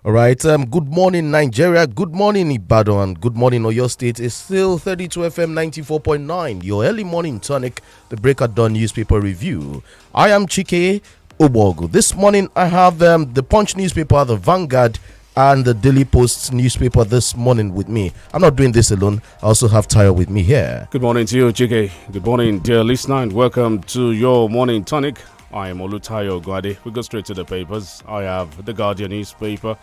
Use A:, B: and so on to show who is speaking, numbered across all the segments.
A: All right. Good morning, Nigeria. Good morning, Ibadan. Good morning, Oyo State. It's still 32 FM 94.9. Your early morning tonic, the Break at Dawn newspaper review. I am Chike Obogu. This morning, I have the Punch newspaper, the Vanguard, and the Daily Post newspaper this morning with me. I'm not doing this alone. I also have Tayo with me here.
B: Good morning to you, Chike. Good morning, dear listener, and welcome to your morning tonic. I am Olutayo Gwade. We go straight to the papers. I have the Guardian newspaper,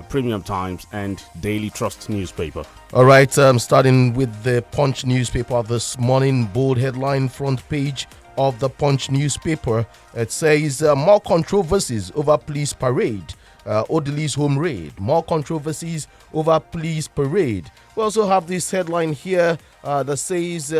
B: Premium Times, and Daily Trust newspaper.
A: All right, starting with the Punch newspaper this morning, bold headline front page of the Punch newspaper. It says more controversies over police parade. Odili's home raid. More controversies over police parade. We also have this headline here that says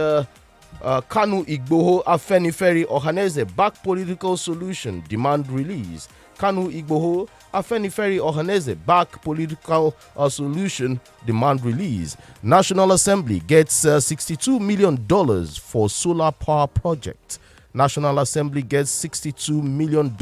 A: Kanu Igboho Afenifere Ohaneze back political solution demand release. Kanu Igboho Afenifere Ohaneze back political solution demand release. National Assembly gets $62 million for solar power project. National Assembly gets $62 million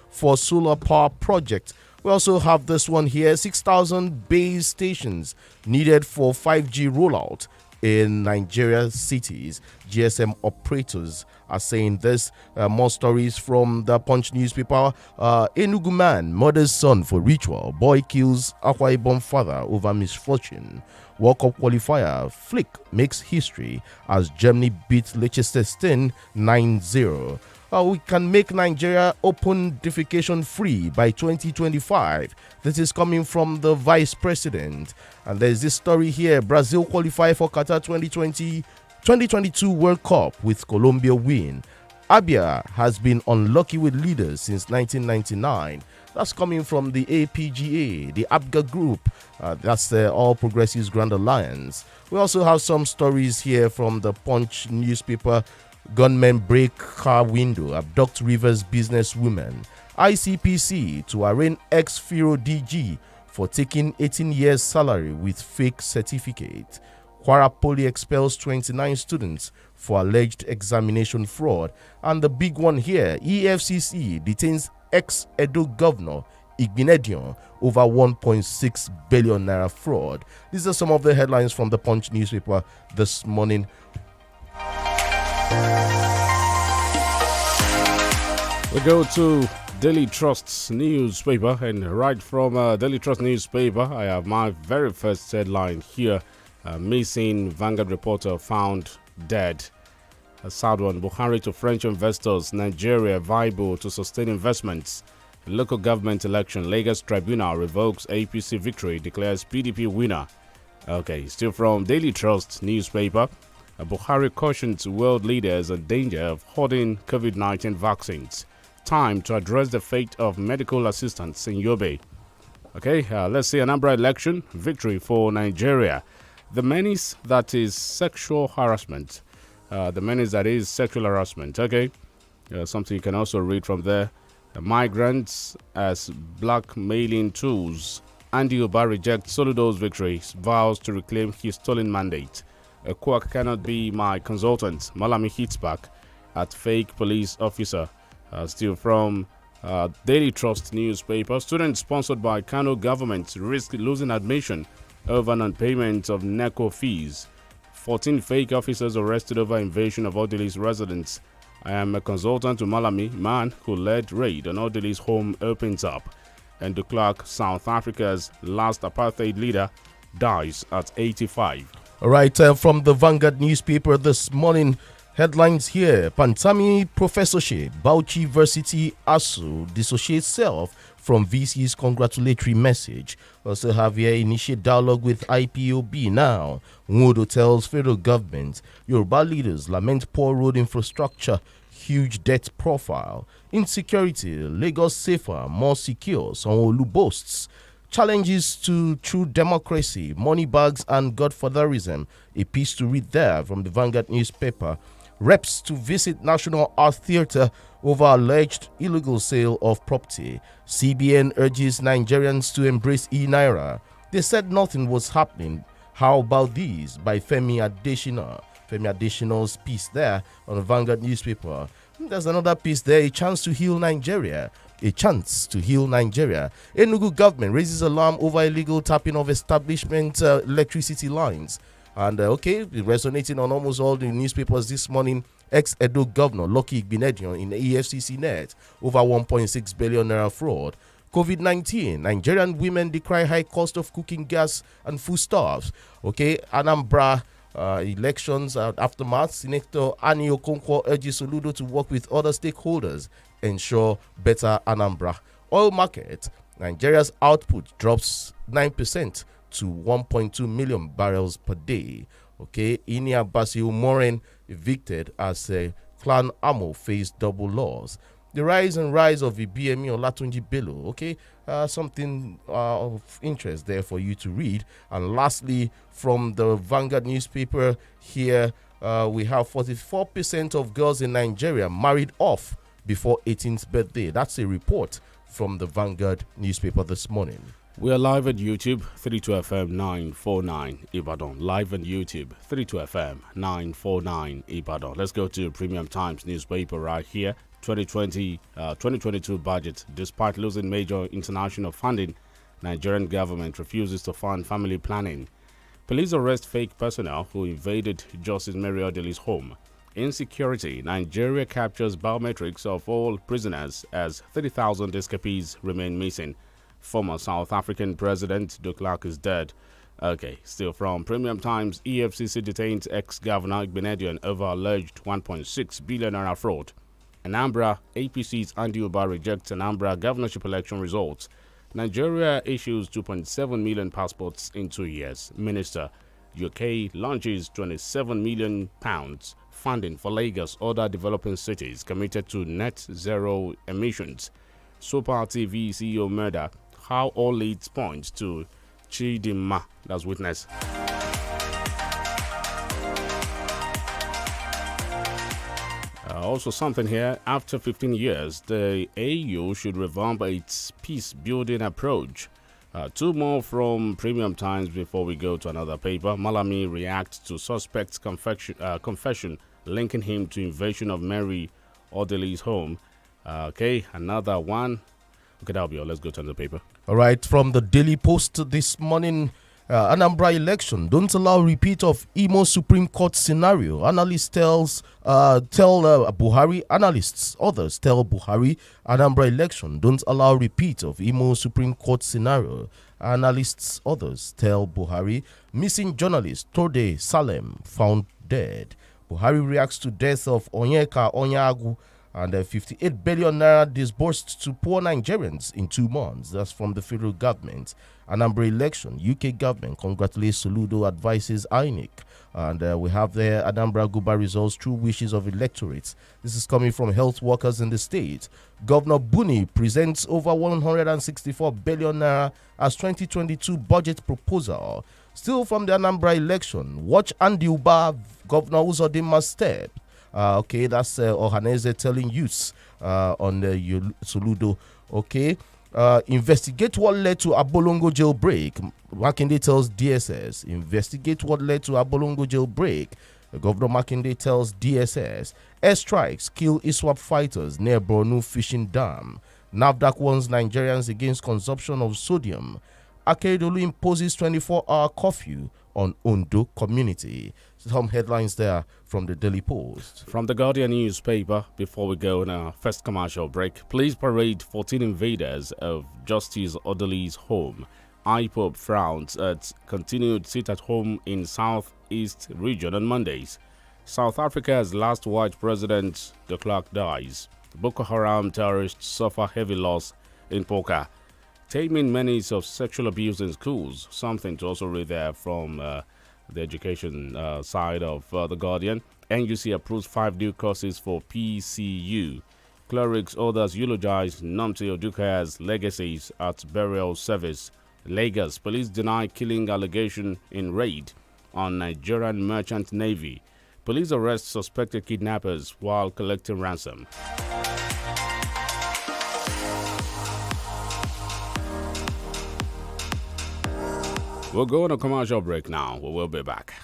A: for solar power project. We also have this one here, 6,000 base stations needed for 5G rollout in Nigeria cities. GSM operators are saying this. More stories from the Punch newspaper. Enugu man murders son for ritual. Boy kills Akwa Ibom father over misfortune. World Cup qualifier Flick makes history as Germany beats Liechtenstein 9-0. We can make Nigeria open defecation free by 2025. This is coming from the vice president. And there's this story here. Brazil qualify for Qatar 2022 World Cup with Colombia win. Abia has been unlucky with leaders since 1999. That's coming from the APGA, the ABGA group. That's the All Progressives Grand Alliance. We also have some stories here from the Punch newspaper. Gunmen break car window, abduct Rivers businesswoman. ICPC to arraign ex-Firo DG for taking 18 years salary with fake certificate. Kwara Poly expels 29 students for alleged examination fraud. And the big one here, EFCC detains ex-Edo governor Igbinedion over 1.6 billion naira fraud. These are some of the headlines from the Punch newspaper this morning.
B: We go to Daily Trust's newspaper, and right from Daily Trust newspaper, I have my very first headline here. Missing Vanguard reporter found dead. A sad one. Buhari to French investors. Nigeria viable to sustain investments. Local government election. Lagos Tribunal revokes APC victory. Declares PDP winner. Okay, still from Daily Trust newspaper. Buhari cautions world leaders on danger of hoarding COVID-19 vaccines. Time to address the fate of medical assistants in Yobe. Okay, let's see Anambra election. Victory for Nigeria. The menace that is sexual harassment. Okay. Something you can also read from there. Migrants as blackmailing tools. Andy Oba rejects Soludo's victory. Vows to reclaim his stolen mandate. A quack cannot be my consultant. Malami hits back at fake police officer. Still from Daily Trust newspaper. Students sponsored by Kano government risk losing admission over non-payment of NECO fees. 14 fake officers arrested over invasion of Odili's residence. I am a consultant to Malami, man who led raid on Odili's home opens up. And de Klerk, South Africa's last apartheid leader, dies at 85.
A: All right, from the Vanguard newspaper this morning, headlines here. Pantami professorship, Bauchi University ASU dissociates self from VC's congratulatory message. Also have here initiate dialogue with IPOB now. Nwodo tells federal government. Yoruba leaders lament poor road infrastructure, huge debt profile. Insecurity, Lagos safer, more secure, Sanwo-Olu boasts. Challenges to true democracy, money bags and godfatherism. A piece to read there from the Vanguard newspaper. Reps to visit National Art Theatre over alleged illegal sale of property. CBN urges Nigerians to embrace e-Naira. They said nothing was happening. How about these? By Femi Adesina. Femi Adesina's piece there on the Vanguard newspaper. There's another piece there, a chance to heal Nigeria. a chance to heal Nigeria. Enugu government raises alarm over illegal tapping of establishment electricity lines. And resonating on almost all the newspapers this morning, ex-Edo governor Lucky Igbinedion in the EFCC net over 1.6 billion naira fraud. COVID-19, Nigerian women decry high cost of cooking gas and foodstuffs. Anambra elections aftermath, Senator Ani Okonkwo urges Soludo to work with other stakeholders, ensure better Anambra. Oil market, Nigeria's output drops 9% to 1.2 million barrels per day. Inia Basil Moren evicted as Clan Amo faced double loss. The rise of the BME Olatunji Bello, something of interest there for you to read. And lastly, from the Vanguard newspaper here, we have 44% of girls in Nigeria married off before 18th birthday. That's a report from the Vanguard newspaper this morning.
B: We are live at YouTube, 32FM 949 Ibadan. Live on YouTube, 32FM 949 Ibadan. Let's go to Premium Times newspaper right here. 2022 budget. Despite losing major international funding, Nigerian government refuses to fund family planning. Police arrest fake personnel who invaded Justice Mary Odili's home. Insecurity. Nigeria captures biometrics of all prisoners as 30,000 escapees remain missing. Former South African President de Klerk is dead. Still from Premium Times, EFCC detains ex-governor Igbinedion over alleged 1.6 billion naira fraud. Anambra, APC's Andy Uba rejects Anambra governorship election results. Nigeria issues 2.7 million passports in 2 years. Minister, UK launches £27 million funding for Lagos, other developing cities committed to net zero emissions. Super TV CEO murder, how all leads point to Chidinma, that's witness. Also something here, after 15 years, the AU should revamp its peace-building approach. Two more from Premium Times before we go to another paper. Malami reacts to suspect's confession linking him to invasion of Mary Odili's home. Another one. That'll be all. Let's go to another paper.
A: All right, from the Daily Post this morning, Anambra election, don't allow repeat of Imo Supreme Court scenario. Analysts tell Buhari, others tell Buhari, Anambra election, don't allow repeat of Imo Supreme Court scenario. Analysts, others tell Buhari, missing journalist Tode Salem found dead. Buhari reacts to death of Onyeka Onyagu and 58 billion naira disbursed to poor Nigerians in 2 months. That's from the federal government. Anambra election, UK government congratulates Soludo, advises INEC. And we have there Anambra Guba results, true wishes of electorates. This is coming from health workers in the state. Governor Buni presents over 164 billion naira as 2022 budget proposal. Still from the Anambra election, watch Andy Uba, Governor Uzodinma's step. That's Ohaneze telling youths on the Soludo. Investigate what led to Abolongo jailbreak. Makinde tells DSS. Investigate what led to Abolongo jailbreak. Governor Makinde tells DSS. Airstrikes kill ISWAP fighters near Bornu fishing dam. NAFDAC warns Nigerians against consumption of sodium. Akeredolu imposes 24-hour curfew on Ondo community. Some headlines there from the Daily Post.
B: From the Guardian newspaper, before we go on our first commercial break, police parade 14 invaders of Justice Odili's home. IPOB frowns at continued sit-at-home in Southeast region on Mondays. South Africa's last white president, de Klerk, dies. Boko Haram terrorists suffer heavy loss in Poka. Taming menace of sexual abuse in schools. Something to also read there from the education side of the Guardian. NUC approves 5 new courses for PCU. Clerics others eulogize Namti Oduka's legacies at burial service. Lagos police deny killing allegation in raid on Nigerian merchant navy. Police arrest suspected kidnappers while collecting ransom. We'll go on a commercial break now. We will be back.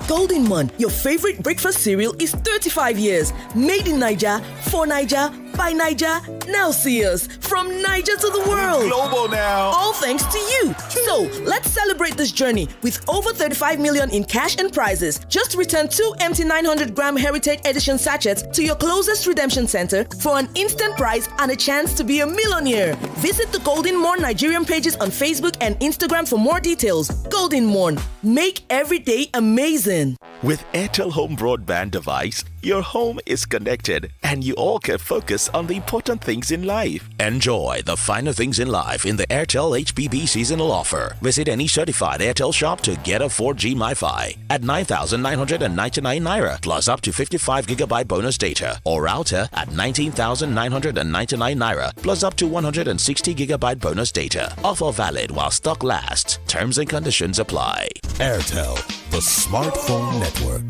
C: Golden Mon, your favorite breakfast cereal, is 35 years. Made in Niger, for Niger, by Niger. Now see us from Niger to the world.
D: Global now.
C: All thanks to you. So let's celebrate this journey with over 35 million in cash and prizes. Just return 2 empty 900-gram Heritage Edition sachets to your closest redemption center for an instant prize and a chance to be a millionaire. Visit the Golden Morn Nigerian pages on Facebook and Instagram for more details. Golden Morn. Make every day amazing.
D: With INT'L Home Broadband device, your home is connected and you all can focus on the important things in life. Enjoy the finer things in life in the Airtel HBB seasonal offer. Visit any certified Airtel shop to get a 4G MiFi at 9,999 Naira plus up to 55 gigabyte bonus data, or router at 19,999 Naira plus up to 160 gigabyte bonus data. Offer valid while stock lasts. Terms and conditions apply.
E: Airtel, the smartphone network.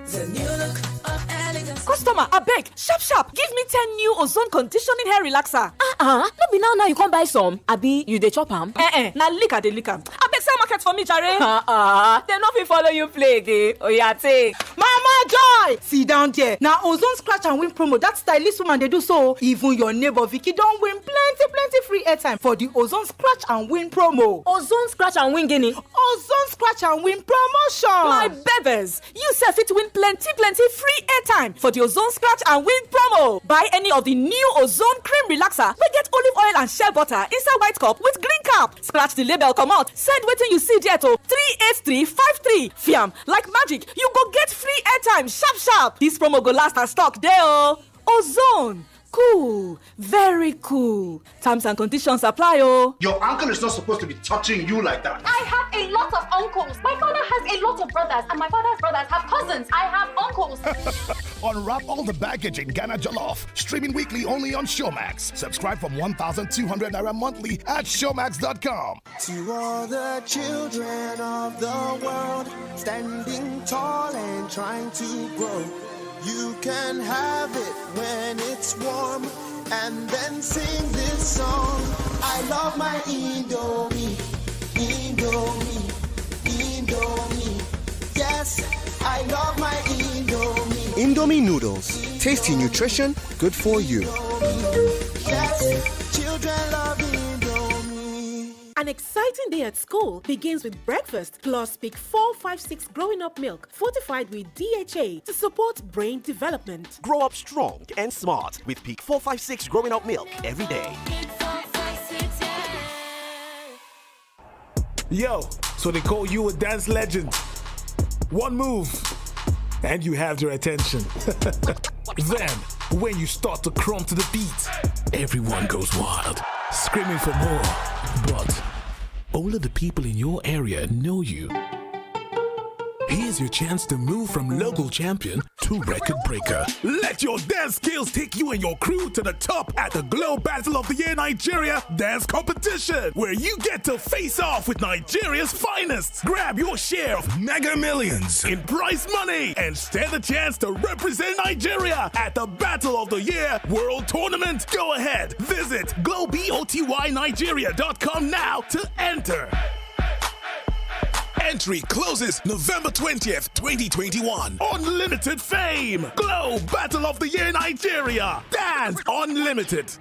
F: The new look of elegance. Customer, abeg, sharp, give me 10 new ozone conditioning hair relaxer.
G: No be now you come buy some. Abi, you dey chop am?
F: Na lick I dey lick am. Abeg sell market for me, jare.
G: Dem no fit follow you play again. Oya take.
F: Mama Joy! Sit down there. Na ozone scratch and win promo that stylist woman dey do so. Even your neighbor Vicky don win plenty free airtime for the ozone scratch and win promo.
G: Ozone scratch and win guinea.
F: Ozone scratch and win promotion. My bevers, you sef fit win plenty free airtime for the ozone scratch and win promo. Buy any of the new ozone cream relaxer wey get olive oil and shea butter inside white cup with green cap. Scratch the label comot, send wetin you see there to 38353. Fiam, like magic, you go get free airtime sharp. This promo go last as stock dey o. Ozone, cool, very cool. Terms and conditions apply o.
H: Your uncle is not supposed to be touching you like that.
I: I have a lot of uncles. My father has a lot of brothers, and my father's brothers have cousins. I have uncles.
E: Unwrap all the baggage in Ghana Jollof. Streaming weekly only on Showmax. Subscribe from 1,200 Naira monthly at Showmax.com.
J: To all the children of the world, standing tall and trying to grow. You can have it when it's warm, and then sing this song. I love my Indomie, Indomie, Indomie. Yes, I love my Indomie.
K: Indomie noodles, tasty nutrition, good for you.
J: Yes, children love Indomie.
L: An exciting day at school begins with breakfast plus Peak 456 growing up milk fortified with DHA to support brain development.
M: Grow up strong and smart with Peak 456 growing up milk every day.
N: Yo, so they call you a dance legend. One move, and you have their attention. Then, when you start to crumb to the beat, everyone goes wild, screaming for more. But all of the people in your area know you. Here's your chance to move from local champion to record breaker. Let your dance skills take you and your crew to the top at the Glow Battle of the Year Nigeria Dance Competition, where you get to face off with Nigeria's finest. Grab your share of mega millions in prize money and stand a chance to represent Nigeria at the Battle of the Year World Tournament. Go ahead, visit glowbotynigeria.com now to enter. Entry closes November 20th, 2021. Unlimited fame. Glow Battle of the Year Nigeria. Dance Unlimited.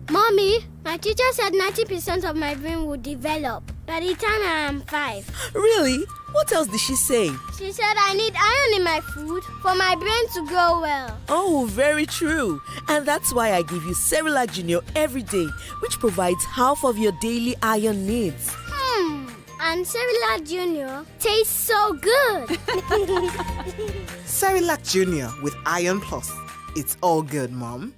O: Mommy, my teacher said 90% of my brain will develop by the time I am 5.
C: Really? What else did she say?
O: She said I need iron in my food for my brain to grow well.
C: Oh, very true. And that's why I give you Cerelac Junior every day, which provides half of your daily iron needs.
O: And Cerelac Junior tastes so good.
P: Cerelac Junior with Iron Plus. It's all good, Mom.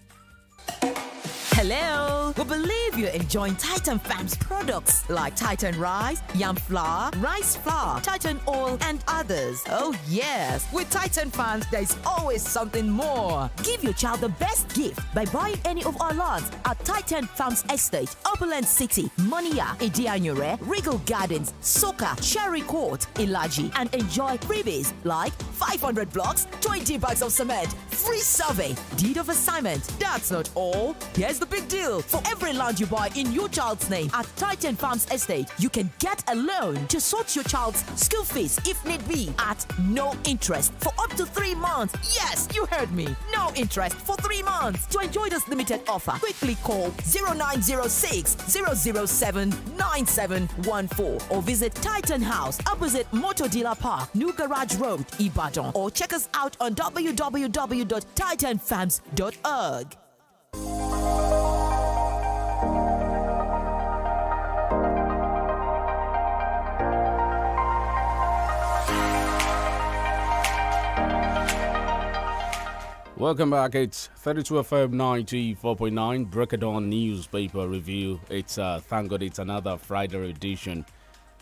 Q: Hello! We believe you're enjoying Titan Farms products like Titan Rice, Yam Flour, Rice Flour, Titan Oil, and others. Oh yes! With Titan Farms, there's always something more. Give your child the best gift by buying any of our lots at Titan Farms Estate, Opulent City, Monia, Idianyure, Regal Gardens, Soka, Cherry Court, Ilaji, and enjoy freebies like 500 blocks, 20 bags of cement, free survey, deed of assignment. That's not all. Here's the the big deal. For every land you buy in your child's name at Titan Farms Estate, you can get a loan to sort your child's school fees if need be at no interest for up to 3 months. Yes, you heard me. No interest for 3 months. To enjoy this limited offer, quickly call 0906 007 9714 or visit Titan House opposite Motor Dealer Park, New Garage Road, Ibadan, or check us out on www.titanfarms.org.
B: Welcome back. It's 32 FM 94.9 Breakdown Newspaper Review. It's thank God it's another Friday edition,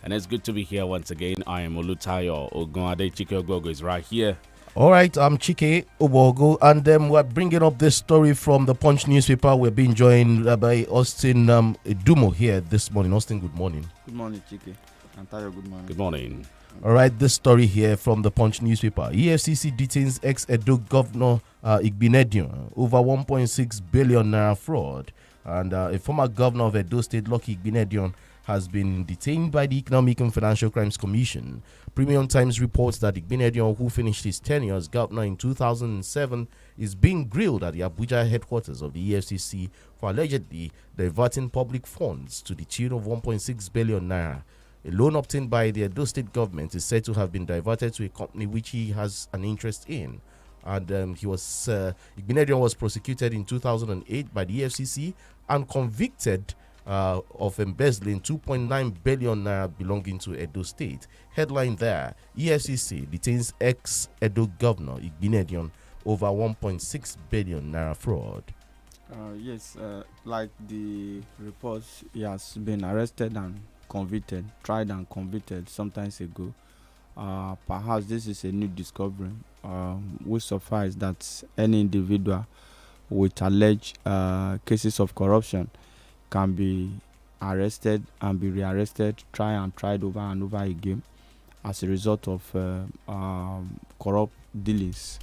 B: and it's good to be here once again. I am Olutayo Ogunade. Chike Ogogo is right here.
A: All right, I'm Chike Obogo, and we're bringing up this story from the Punch newspaper. We're being joined by Austin Dumo here this morning. Austin, good morning.
R: Good morning, Chike. Antayo, good morning.
B: Good morning.
A: All right, this story here from the Punch newspaper. EFCC detains ex-Edo governor Igbinedion over 1.6 billion naira fraud. And a former governor of Edo State, Lucky Igbinedion, has been detained by the Economic and Financial Crimes Commission. Premium Times reports that Igbinedion, who finished his tenure as governor in 2007, is being grilled at the Abuja headquarters of the EFCC for allegedly diverting public funds to the tune of 1.6 billion naira. A loan obtained by the Edo State government is said to have been diverted to a company which he has an interest in. And Igbinedion was prosecuted in 2008 by the EFCC and convicted of embezzling 2.9 billion naira belonging to Edo State. Headline there: EFCC detains ex-Edo governor Igbinedion over 1.6 billion naira fraud.
R: Yes, like the reports, he has been arrested and convicted, tried and convicted sometimes ago. Perhaps this is a new discovery. We suffice that any individual with alleged cases of corruption can be arrested and be rearrested, tried over and over again as a result of corrupt dealings,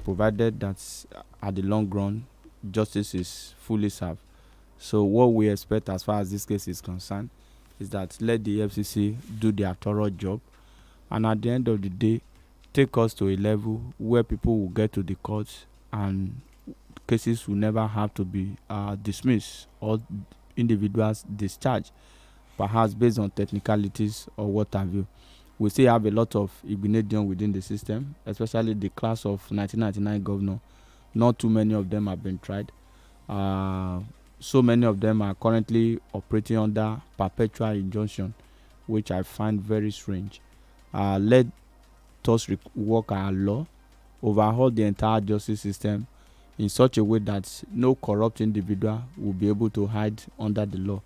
R: provided that at the long run justice is fully served. So what we expect as far as this case is concerned is that let the FCC do their thorough job, and at the end of the day take us to a level where people will get to the courts and cases will never have to be dismissed or individuals discharged, perhaps based on technicalities or what have you. We still have a lot of Igbinedion within the system, especially the class of 1999 governor. Not too many of them have been tried. So many of them are currently operating under perpetual injunction, which I find very strange. Let us work our law, overhaul the entire justice system in such a way that no corrupt individual will be able to hide under the law.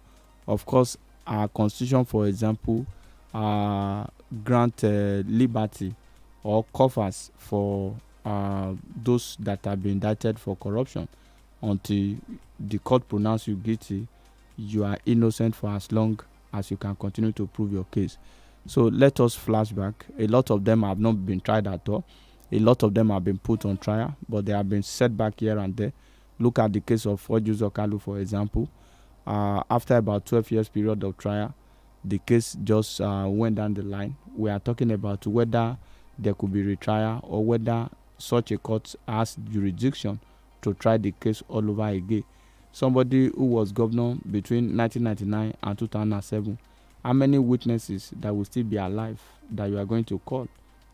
R: Of course, our constitution, for example, grant liberty or covers for those that have been indicted for corruption. Until the court pronounce you guilty, you are innocent for as long as you can continue to prove your case. So let us flashback. A lot of them have not been tried at all. A lot of them have been put on trial, but they have been set back here and there. Look at the case of Ojuzo Kalu, for example. After about 12 years period of trial, the case just went down the line. We are talking about whether there could be retrial or whether such a court has jurisdiction to try the case all over again. Somebody who was governor between 1999 and 2007, how many witnesses that will still be alive that you are going to call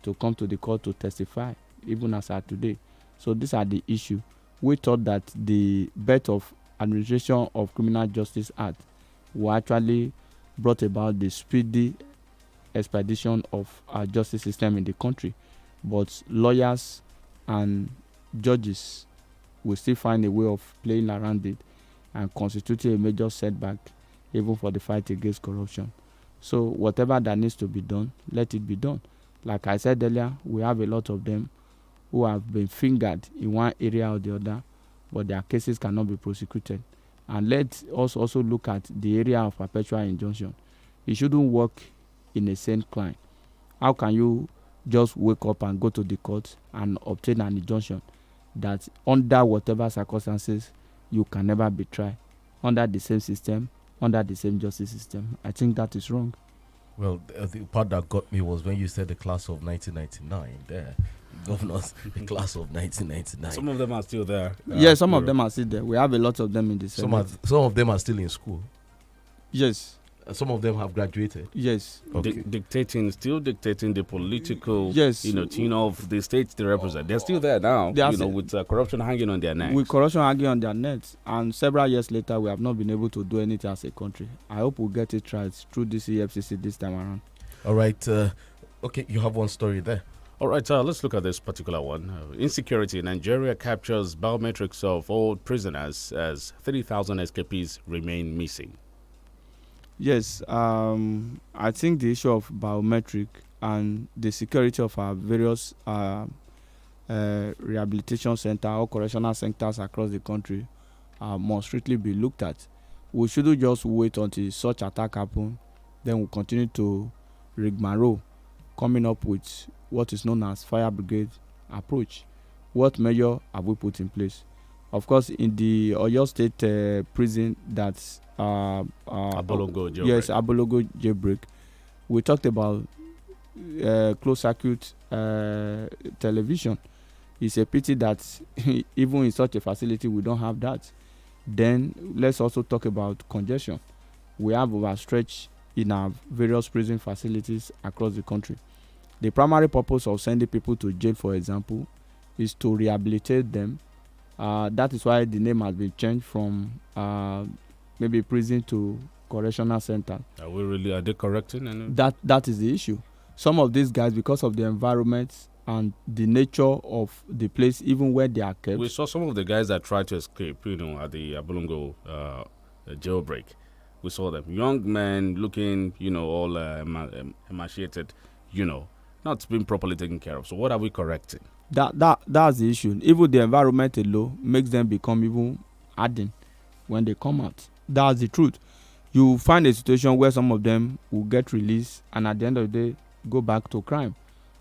R: to come to the court to testify, even as at today? So these are the issue. We thought that the birth of Administration of Criminal Justice Act will actually brought about the speedy expedition of our justice system in the country, but lawyers and judges will still find a way of playing around it and constituting a major setback even for the fight against corruption. So whatever that needs to be done, let it be done. Like I said earlier, we have a lot of them who have been fingered in one area or the other, but their cases cannot be prosecuted. And let us also look at the area of perpetual injunction. It shouldn't work in a sane clime. How can you just wake up and go to the court and obtain an injunction that under whatever circumstances you can never be tried? under the same system, under the same justice system. I think that is wrong.
A: Well, the part that got me was when you said the class of 1999. There, governors, the class of 1999.
B: Some of them are still there.
R: Yes, some of them are still there. We have a lot of them in the Senate.
A: Some of them are still in school.
R: Yes.
A: Some of them have graduated.
R: Yes.
A: Okay.
B: Still dictating the political,
R: yes,
B: tune of the states they represent. They're still there now, with corruption hanging on their necks.
R: With corruption hanging on their necks. And several years later, we have not been able to do anything as a country. I hope we'll get it right through this EFCC this time around.
A: All right. Okay, you have one story there.
B: All right, let's look at this particular one. Insecurity in Nigeria captures biometrics of old prisoners as 30,000 escapees remain missing.
R: Yes, I think the issue of biometric and the security of our various rehabilitation centers or correctional centers across the country must strictly be looked at. We shouldn't just wait until such attack happen, then we'll continue to rigmarole, coming up with what is known as fire brigade approach. What measure have we put in place? Of course, in the Oyo State prison that's
B: Abolongo jailbreak.
R: Yes, Abolongo jailbreak. We talked about closed circuit television. It's a pity that even in such a facility we don't have that. Then let's also talk about congestion. We have overstretched in our various prison facilities across the country. The primary purpose of sending people to jail, for example, is to rehabilitate them. That is why the name has been changed from maybe prison to correctional center.
B: Are they correcting?
R: That is the issue. Some of these guys, because of the environment and the nature of the place, even where they are kept.
B: We saw some of the guys that tried to escape, at the Abolongo jailbreak. We saw them. Young men looking, all emaciated, not being properly taken care of. So what are we correcting?
R: That's the issue. Even the environment alone makes them become even hardened when they come out. That's the truth. You find a situation where some of them will get released and at the end of the day go back to crime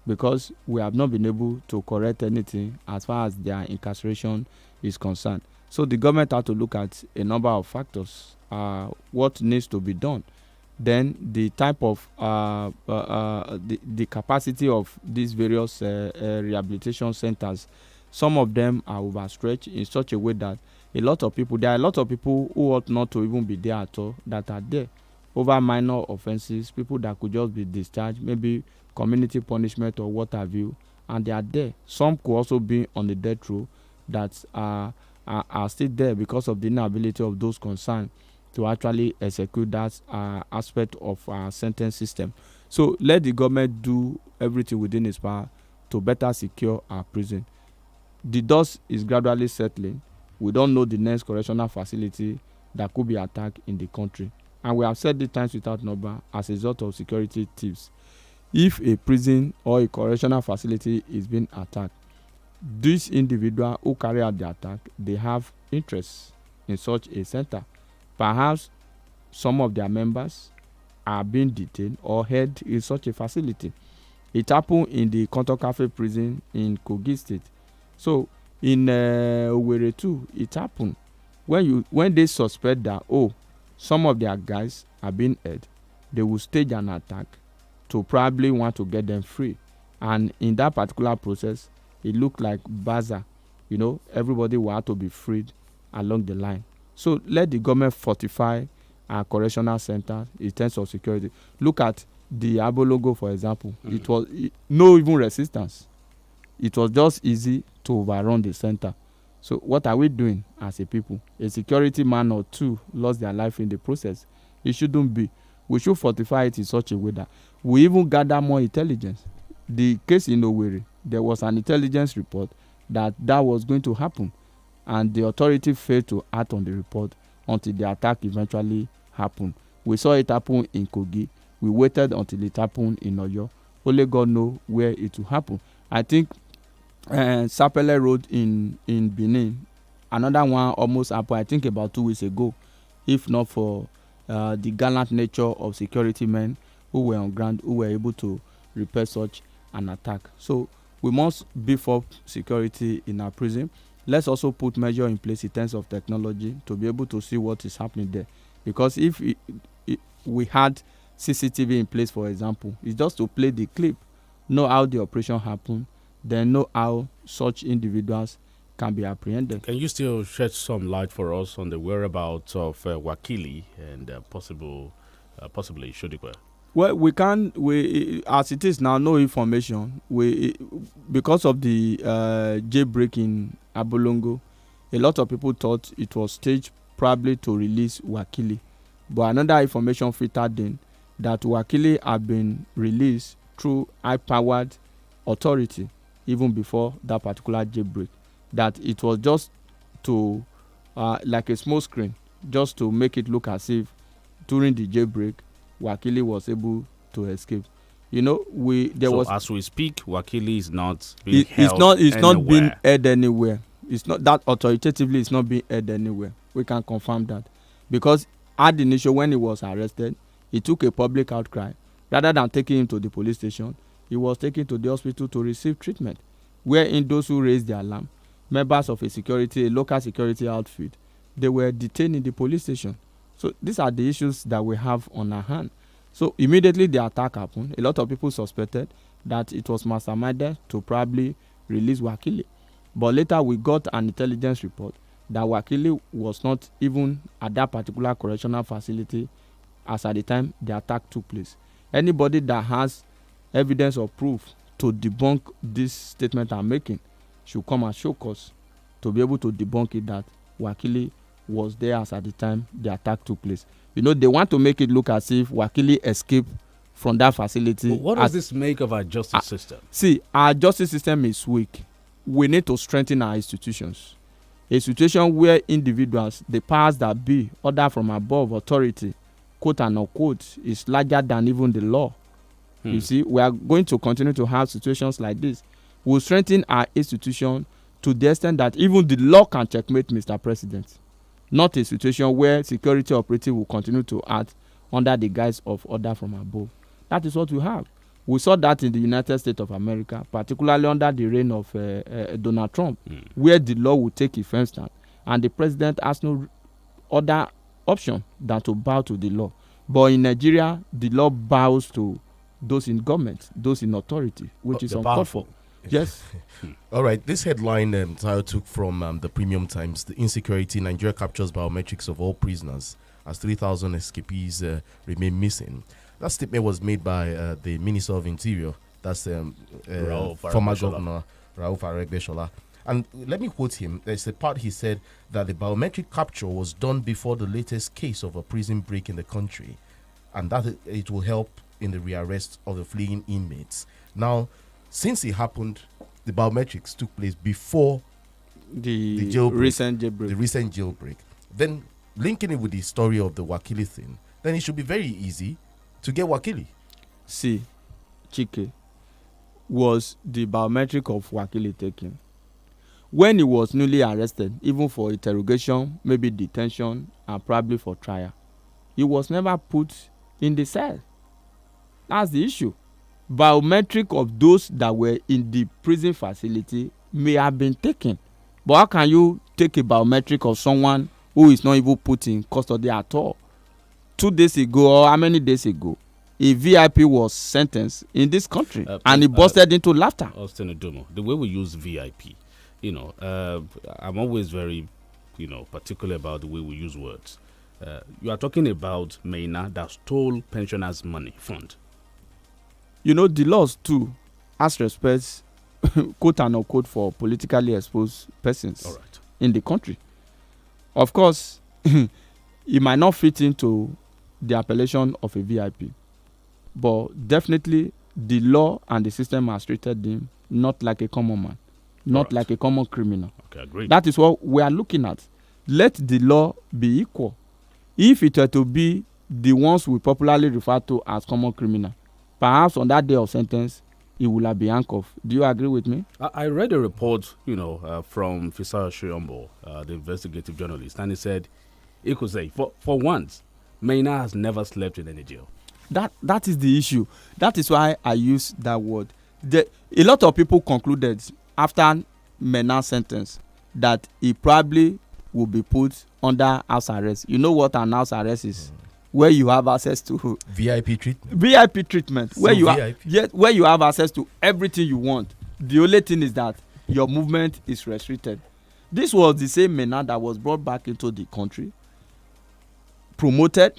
R: because we have not been able to correct anything as far as their incarceration is concerned. So the government had to look at a number of factors, what needs to be done. Then the type of the capacity of these various rehabilitation centers. Some of them are overstretched in such a way that there are a lot of people who ought not to even be there at all that are there over minor offenses, people that could just be discharged, maybe community punishment or what have you, and they are there. Some could also be on the death row that are still there because of the inability of those concerned to actually execute that aspect of our sentence system. So let the government do everything within its power to better secure our prison. The dust is gradually settling. We don't know the next correctional facility that could be attacked in the country. And we have said it times without number as a result of security tips. If a prison or a correctional facility is being attacked, these individuals who carry out the attack, they have interest in such a center. Perhaps some of their members are being detained or held in such a facility. It happened in the Kontokafe prison in Kogi State. So in Owerri too, it happened. When they suspect that, some of their guys are being held, they will stage an attack to probably want to get them free. And in that particular process, it looked like bazaar. Everybody will have to be freed along the line. So let the government fortify our correctional centers in terms of security. Look at the Abolongo, for example. It was no even resistance. It was just easy to overrun the center. So what are we doing as a people? A security man or two lost their life in the process. It shouldn't be. We should fortify it in such a way that we even gather more intelligence. The case in Owerri, there was an intelligence report that was going to happen, and the authority failed to act on the report until the attack eventually happened. We saw it happen in Kogi. We waited until it happened in Oyo. Only God knows where it will happen. I think Sapele Road in Benin, another one almost happened, I think about 2 weeks ago, if not for the gallant nature of security men who were on ground, who were able to repair such an attack. So we must beef up security in our prison. let's also put measure in place in terms of technology to be able to see what is happening there. Because if we had CCTV in place, for example, it's just to play the clip, know how the operation happened, then know how such individuals can be apprehended.
B: Can you still shed some light for us on the whereabouts of Wakili and possibly Shodigwe?
R: Well, we can, as it is now, no information. Because of the jailbreak in Abolongo, a lot of people thought it was staged probably to release Wakili. But another information filtered in that Wakili had been released through high-powered authority even before that particular jailbreak. That it was just to, like a small screen, just to make it look as if during the jailbreak, Wakili was able to escape. You know, as
B: we speak, Wakili is not being held anywhere.
R: It's not being held anywhere. It's not that authoritatively. It's not being held anywhere. We can confirm that because at the initial when he was arrested, he took a public outcry. Rather than taking him to the police station, he was taken to the hospital to receive treatment. Wherein those who raised the alarm, members of a local security outfit, they were detained in the police station. So these are the issues that we have on our hand. So immediately the attack happened, a lot of people suspected that it was masterminded to probably release Wakili. But later we got an intelligence report that Wakili was not even at that particular correctional facility as at the time the attack took place. Anybody that has evidence or proof to debunk this statement I'm making should come and show us to be able to debunk it that Wakili was there as at the time the attack took place. You know, they want to make it look as if Wakili escaped from that facility.
B: But what does this make of our justice system?
R: See, our justice system is weak. We need to strengthen our institutions. A situation where individuals, the powers that be, order from above authority, quote and unquote, is larger than even the law. You see, we are going to continue to have situations like this. We'll strengthen our institution to the extent that even the law can checkmate Mr. President. Not a situation where security operative will continue to act under the guise of order from above. That is what we have. We saw that in the United States of America, particularly under the reign of Donald Trump, where the law will take effect stand, and the president has no other option than to bow to the law. But in Nigeria, the law bows to those in government, those in authority, which is uncalled for. Yes.
A: All right. This headline I took from the Premium Times. The insecurity: Nigeria captures biometrics of all prisoners as 3,000 escapees remain missing. That statement was made by the Minister of Interior. That's former Governor Rauf Aregbesola. And let me quote him. There's a part he said that the biometric capture was done before the latest case of a prison break in the country, and that it will help in the rearrest of the fleeing inmates. Now, since it happened, the biometrics took place before the
R: recent jailbreak.
A: The recent jailbreak. Then linking it with the story of the Wakili thing, then it should be very easy to get Wakili.
R: See, Chike, was the biometric of Wakili taken? When he was newly arrested, even for interrogation, maybe detention, and probably for trial, he was never put in the cell. That's the issue. Biometric of those that were in the prison facility may have been taken. But how can you take a biometric of someone who is not even put in custody at all? 2 days ago, or how many days ago, a VIP was sentenced in this country and he busted into laughter.
B: Austin Odomo, the way we use VIP, I'm always very, particular about the way we use words. You are talking about Maina that stole pensioners' money fund.
R: The laws too, as respects, quote and unquote, for politically exposed persons in the country. Of course, it might not fit into the appellation of a VIP, but definitely the law and the system has treated him not like a common man, not like a common criminal.
B: Okay, agreed.
R: That is what we are looking at. Let the law be equal. If it were to be the ones we popularly refer to as common criminal, perhaps on that day of sentence, he will have been handcuffed. Do you agree with me?
B: I read a report, from Fisaya Shiombo, the investigative journalist, and he said, he could say, for once, Maina has never slept in any jail.
R: That is the issue. That is why I use that word. A lot of people concluded after Maina's sentence that he probably will be put under house arrest. You know what an house arrest is? Where you have access to
A: VIP treatment.
R: VIP treatment.
A: So
R: where you
A: VIP.
R: where you have access to everything you want. The only thing is that your movement is restricted. This was the same man that was brought back into the country, promoted.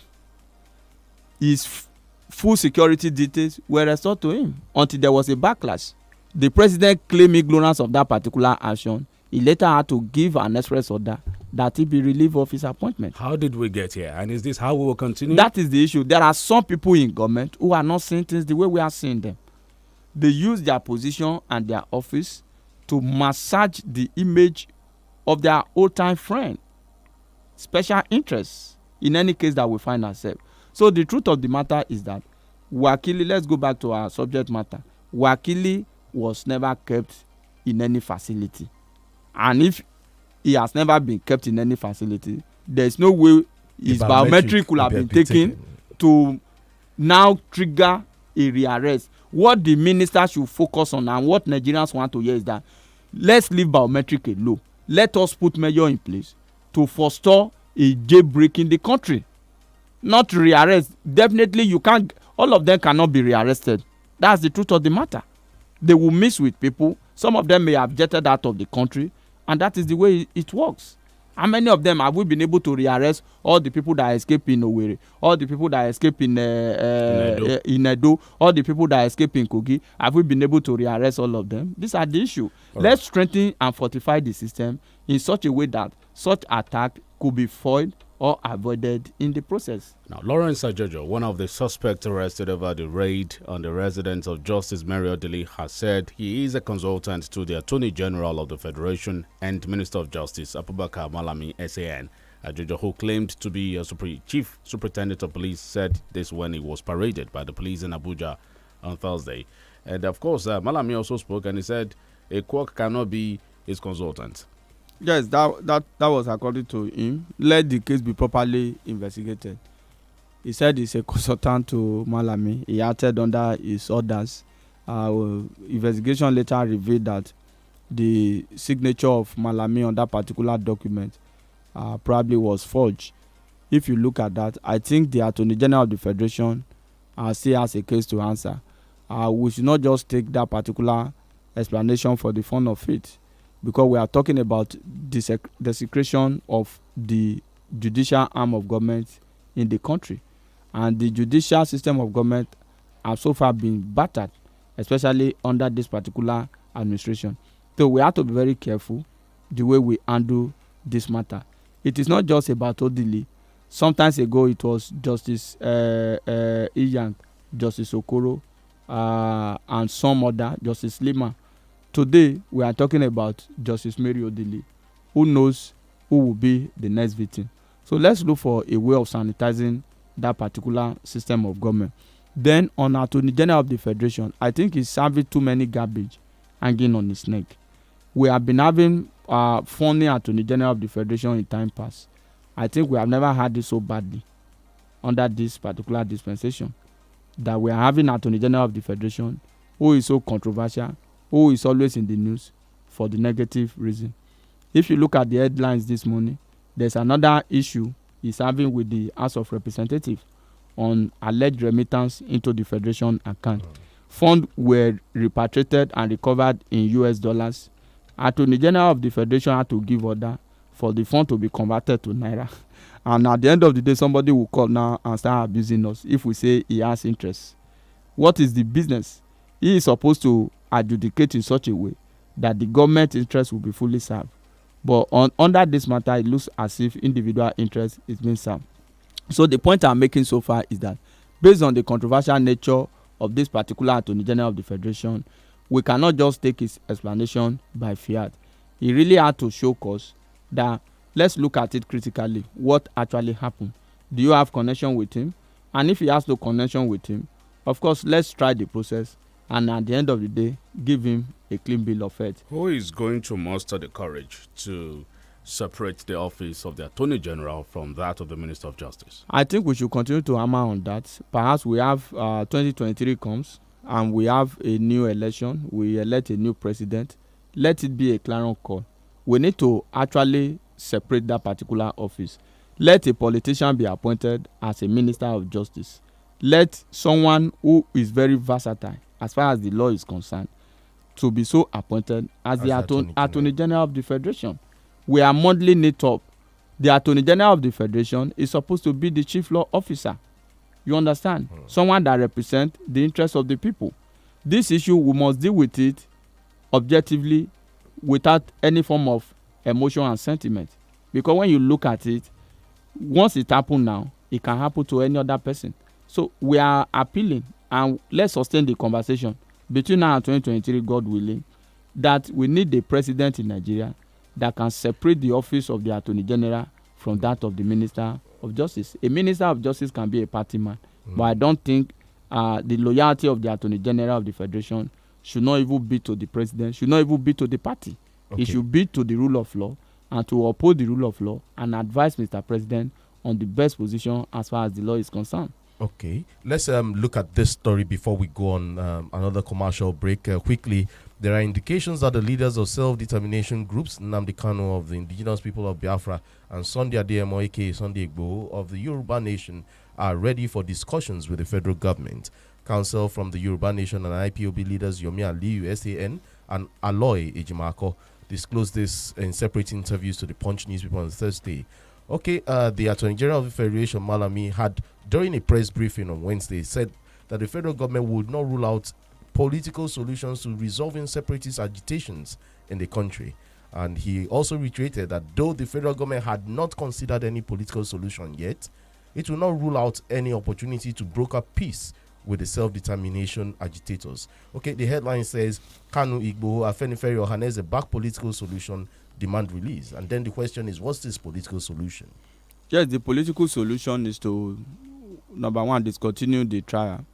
R: His full security details were restored to him until there was a backlash. The president claimed ignorance of that particular action. He later had to give an express order that he be relieved of his appointment.
B: How did we get here? And is this how we will continue?
R: That is the issue. There are some people in government who are not seeing things the way we are seeing them. They use their position and their office to massage the image of their old-time friend, special interests, in any case that we find ourselves. So the truth of the matter is that Wakili, let's go back to our subject matter. Wakili was never kept in any facility. And if he has never been kept in any facility, there is no way his biometric could have been taken to now trigger a rearrest. What the minister should focus on and what Nigerians want to hear is that let's leave biometric alone. Let us put measures in place to forestall a jailbreak in the country. Not rearrest. Definitely you can't, all of them cannot be rearrested. That's the truth of the matter. They will mix with people. Some of them may have jetted out of the country, and that is the way it works. How many of them have we been able to rearrest? All the people that escape in Owerri, all the people that escape in Edo, all the people that escape in Kogi, have we been able to rearrest all of them? These are the issue. Let's strengthen and fortify the system in such a way that such attack could be foiled or avoided in the process.
B: Now, Lawrence Ajojo, one of the suspects arrested over the raid on the residence of Justice Mary Odili, has said he is a consultant to the Attorney General of the Federation and Minister of Justice, Abubakar Malami, SAN. Ajojo, who claimed to be a chief superintendent of police, said this when he was paraded by the police in Abuja on Thursday. And of course, Malami also spoke and he said a quack cannot be his consultant.
R: Yes, that was according to him. Let the case be properly investigated. He said he's a consultant to Malami. He acted under his orders. Investigation later revealed that the signature of Malami on that particular document probably was forged. If you look at that, I think the Attorney General of the Federation still has a case to answer. We should not just take that particular explanation for the fun of it, because we are talking about desecration of the judicial arm of government in the country, and the judicial system of government has so far been battered, especially under this particular administration. So we have to be very careful the way we handle this matter. It is not just about Odili. Sometimes ago it was Justice Iyan, Justice Okoro, and some other, Justice Lima. Today, we are talking about Justice Mary Odili. Who knows who will be the next victim? So let's look for a way of sanitizing that particular system of government. Then, on Attorney General of the Federation, I think he's having too many garbage hanging on his neck. We have been having funny Attorney General of the Federation in time past. I think we have never had it so badly under this particular dispensation, that we are having Attorney General of the Federation who is so controversial, who is always in the news for the negative reason. If you look at the headlines this morning, there's another issue he's having with the House of Representatives on alleged remittance into the Federation account. Funds were repatriated and recovered in US dollars. Attorney General of the Federation had to give order for the fund to be converted to Naira. And at the end of the day, somebody will call now and start abusing us if we say he has interest. What is the business? He is supposed to adjudicate in such a way that the government interest will be fully served. But under this matter, it looks as if individual interest is being served. So the point I'm making so far is that based on the controversial nature of this particular Attorney General of the Federation, we cannot just take his explanation by fiat. He really had to show us that let's look at it critically. What actually happened? Do you have connection with him? And if he has no connection with him, of course, let's try the process. And at the end of the day, give him a clean bill of health.
B: Who is going to muster the courage to separate the office of the Attorney General from that of the Minister of Justice?
R: I think we should continue to hammer on that. Perhaps we have 2023 comes and we have a new election. We elect a new president. Let it be a clarion call. we need to actually separate that particular office. Let a politician be appointed as a minister of justice. Let someone who is very versatile as far as the law is concerned to be so appointed as the Attorney General of the Federation. We are modeling it up. The Attorney General of the Federation is supposed to be the chief law officer. You understand? Someone that represents the interests of the people. This issue, we must deal with it objectively without any form of emotion and sentiment. Because when you look at it, once it happens now, it can happen to any other person. So we are appealing, and let's sustain the conversation between now and 2023, God willing, that we need a president in Nigeria that can separate the office of the Attorney General from that of the Minister of Justice. A Minister of Justice can be a party man, but I don't think the loyalty of the Attorney General of the Federation should not even be to the president, should not even be to the party. Okay. It should be to the rule of law and to uphold the rule of law and advise Mr. President on the best position as far as the law is concerned.
A: Okay, let's look at this story before we go on another commercial break. Quickly, there are indications that the leaders of self-determination groups, Nnamdi Kanu of the indigenous people of Biafra and Sunday Adeyemo aka Sunday Igboho of the Yoruba Nation, are ready for discussions with the federal government. Counsel from the Yoruba Nation and IPOB leaders Yomi Aliyu, SAN, and Aloy Ejimako disclosed this in separate interviews to the Punch newspaper on Thursday. Okay, the Attorney General of the Federation, Malami, had, during a press briefing on Wednesday, said that the federal government would not rule out political solutions to resolving separatist agitations in the country. And he also reiterated that though the federal government had not considered any political solution yet, it will not rule out any opportunity to broker peace with the self-determination agitators. Okay, the headline says, Kanu, Igboho, Afenifere, Ohaneze back political solution, demand release. And then the question is, what's this political solution?
R: Yes, the political solution is to, number one, discontinue the trial.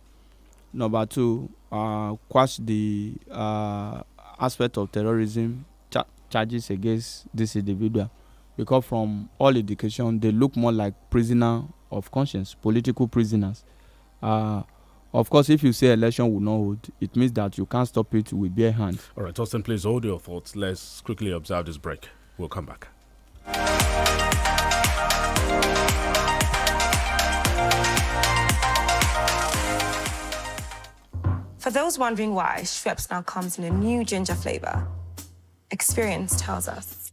R: Number two, quash the aspect of terrorism charges against this individual. Because from all indication, they look more like prisoner of conscience, political prisoners. Of course, if you say election will not hold, it means that you can't stop it with bare hands.
B: All right, Austin, please hold your thoughts. Let's quickly observe this break. We'll come back.
S: For those wondering why Schweppes now comes in a new ginger flavor, experience tells us.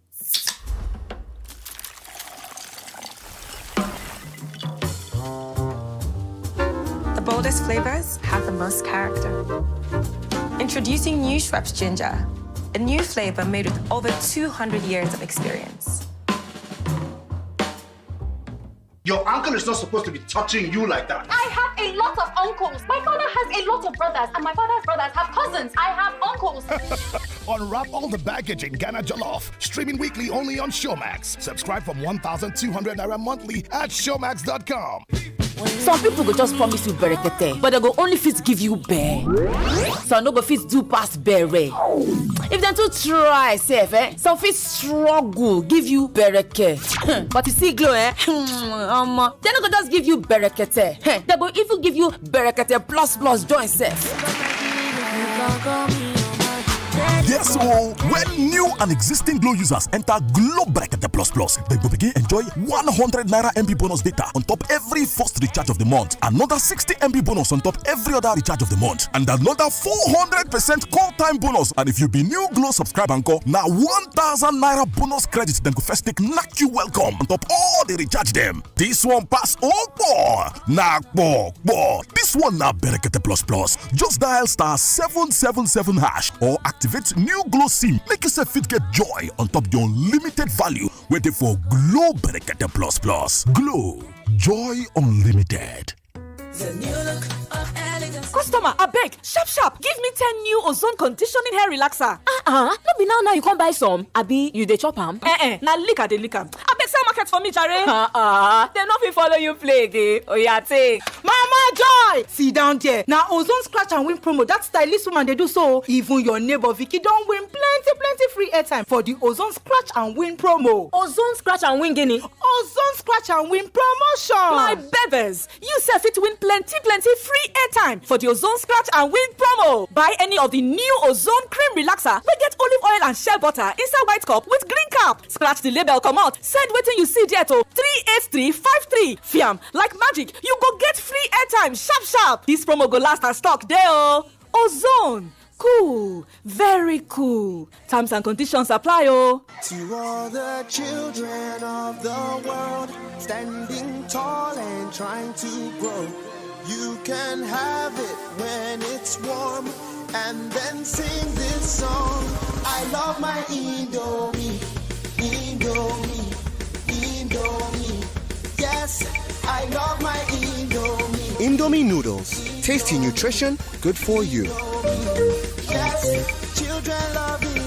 S: The boldest flavors have the most character. Introducing new Schweppes Ginger, a new flavor made with over 200 years of experience.
H: Your uncle is not supposed to be touching you like that.
I: I have a lot of uncles. My father has a lot of brothers, and my father's brothers have cousins. I have uncles.
E: Unwrap all the baggage in Ghana Jollof. Streaming weekly only on Showmax. Subscribe from 1,200 Naira monthly at showmax.com.
F: Some people go just promise you berekete, but they go only fit give you bear. Some no go fit do past bere. If them too try safe, some fit struggle give you bereke. But you see glow, they no go just give you berekete. They go even give you berekete plus join safe.
T: Yes, so when new and existing Glow users enter Glow Bracket Plus, they will begin enjoy 100 Naira MB bonus data on top every first recharge of the month, another 60 MB bonus on top every other recharge of the month, and another 400% call time bonus. And if you be new Glow subscriber encore, now 1,000 Naira bonus credits, then go first take knock you welcome on top all the recharge them. This one pass This one now Bracket Plus. Just dial *777# or activate new Glow SIM. Make yourself fit get joy on top your unlimited value. Waiting for Glow Berekete Plus. Glow, joy unlimited.
F: The new look of elegance. Customer, abeg, sharp. Give me 10 new ozone conditioning hair relaxer. No be now you come buy some. Abi, you dey chop am? Na lick I dey lick am. Abeg sell market for me, jare.
G: Dem no fit follow you play again. Oya take.
F: Mama joy. See down there. Now ozone scratch and win promo. That stylist woman they do so. Even your neighbor Vicky don't win plenty free airtime for the ozone scratch and win promo.
G: Ozone scratch and win guinea.
F: Ozone scratch and win promotion.
G: My bevers, you sef fit win plenty free airtime for the ozone scratch and win promo. Buy any of the new ozone cream relaxer. We get olive oil and shea butter inside white cup with green cap. Scratch the label, come out. Send wetin you see there to 38353. Fiam, like magic, you go get free airtime sharp. This promo go last and stock there oh. Ozone, cool, very cool. Terms and conditions apply oh.
J: To all the children of the world, standing tall and trying to grow. You can have it when it's warm, and then sing this song. I love my Indomie, Indomie, Indomie. Yes, I love my Indomie.
K: Indomie noodles. Tasty nutrition, good for you.
J: Yes, children love Indomie.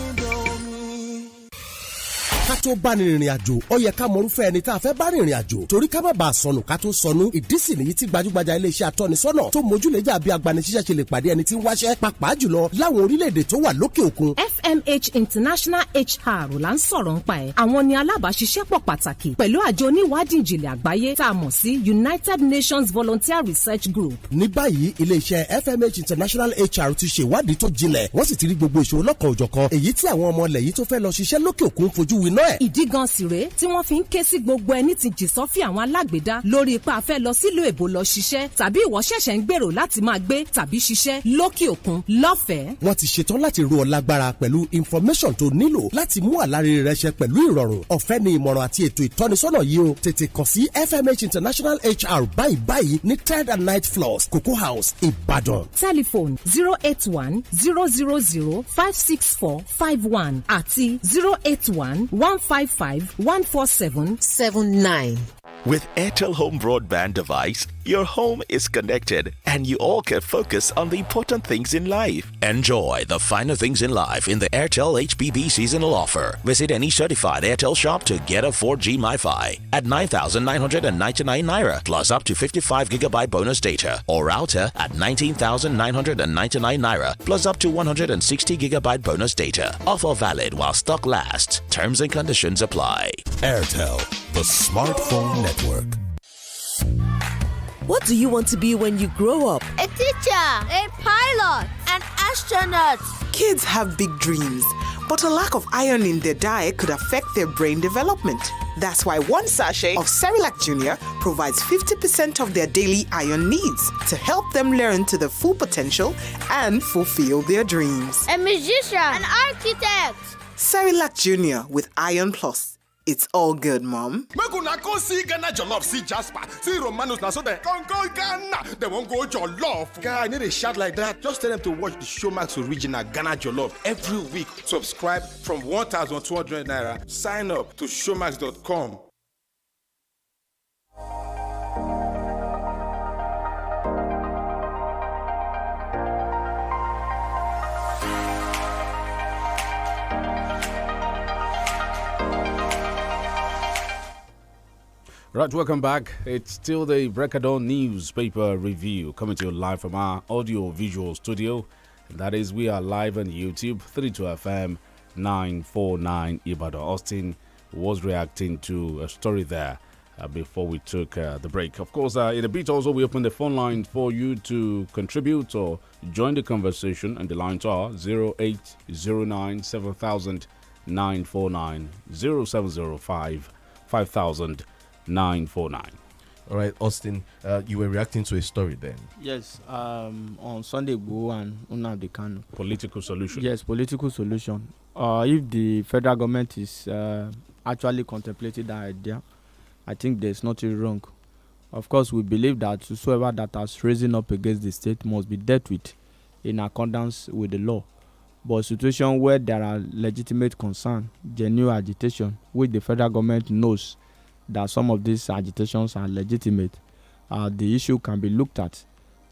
U: ká tó bá ní rìnrìn àjò ó yẹ ká mọrúfẹ́ ẹni tá a fẹ́ bá rìnrìn àjò torí ká má bàa sọnù ká tó sọnù ìdí sì nìyí tí gbajúgbajà iléeṣẹ́ atọ́nisọ́nà tó mójúlẹ́jà bí agbanisíṣẹ́ ṣe lè pàdé ẹni tí ń wáṣẹ́ pàápàá jùlọ láwọn orílẹ̀-èdè tó wà lókè òkun.
V: FMH International HR là ń sọ̀rọ̀ nípa ẹ̀ àwọn ni alábàáṣiṣẹ́pọ̀ pàtàkì pẹ̀lú àjọ oníwádìí ìjìnlẹ̀ àgbáyé tá a mọ̀ sí United Nations Volunteer Research Group.
U: ní báyìí iléeṣẹ́ FMH International HR ti ṣèwádìí tó jinlẹ̀ wọ́n sì ti rí gbogbo ìṣòro lọ́kàn òjọ̀kan èyí tí àwọn ọmọ ilẹ̀ yìí tó fẹ́ lọ ṣiṣẹ́ lókè òkun fojú winá ẹ̀.
V: ìdí gan sì rèé tí wọ́n fi ń ké sí gbogbo ẹni tí jì sọ́fì àwọn alágbèédá lórí ipa afẹ́ lọ sílùú èbó lọ ṣiṣẹ́ tàbí ìwọ ṣẹ̀ṣẹ̀ ń gbèrò láti máa gbé tàbí ṣiṣẹ́ lókè òkun lọ́fẹ̀ẹ́.
U: wọ́n ti ṣetán láti ro ọ lágbára pẹ̀lú information tó nílò láti mú àlàrere rẹ ṣẹ pẹ̀lú ìrọ̀rùn ọ̀fẹ́ ni ìmọ̀ràn àti ètò ìtọ́nisọ́nà yìí o tètè kàn sí FMH International HR báyìí ní 3rd and 9th floors Cocoa House Ìbàdàn.
V: telephone 081-000-56451 àti 081-155-14779.
D: With INT'L Home Broadband device, your home is connected and you all can focus on the important things in life. Enjoy the finer things in life in the INT'L HBB seasonal offer. Visit any certified INT'L shop to get a 4G MiFi at 9,999 Naira plus up to 55 gigabyte bonus data, or router at 19,999 Naira plus up to 160 gigabyte bonus data. Offer valid while stock lasts. Terms and conditions apply.
T: INT'L, the smartphone network.
C: What do you want to be when you grow up?
O: A teacher, a pilot, an astronaut.
P: Kids have big dreams, but a lack of iron in their diet could affect their brain development. That's why one sachet of Cerelac Junior provides 50% of their daily iron needs to help them learn to their full potential and fulfill their dreams.
O: A musician, an architect.
P: Cerelac Junior with Iron Plus. It's all good, Mom.
W: Make una go see Ghana Jollof, see Jasper, see Romanos, now so they can't go Ghana. They won't go Jollof. Guy, I need a shout like that. Just tell them to watch the Showmax original Ghana Jollof every week. Subscribe from 1,200 Naira. Sign up to showmax.com.
B: Right, welcome back. It's still the Breakadon newspaper review coming to you live from our audio-visual studio. And that is, we are live on YouTube, 32FM 949 Ibadan. Austin was reacting to a story there before we took the break. Of course, in a bit also, we open the phone line for you to contribute or join the conversation. And the lines are 0809 7000 949 0705 5000 949.
A: All right, Austin, you were reacting to a story then.
R: Yes, on Sunday, Go and Nnamdi Kanu.
B: Political solution.
R: Yes, political solution. If the federal government is actually contemplating that idea, I think there's nothing wrong. Of course, we believe that whosoever that has risen up against the state must be dealt with in accordance with the law. But situation where there are legitimate concern, genuine agitation, which the federal government knows that some of these agitations are legitimate, the issue can be looked at.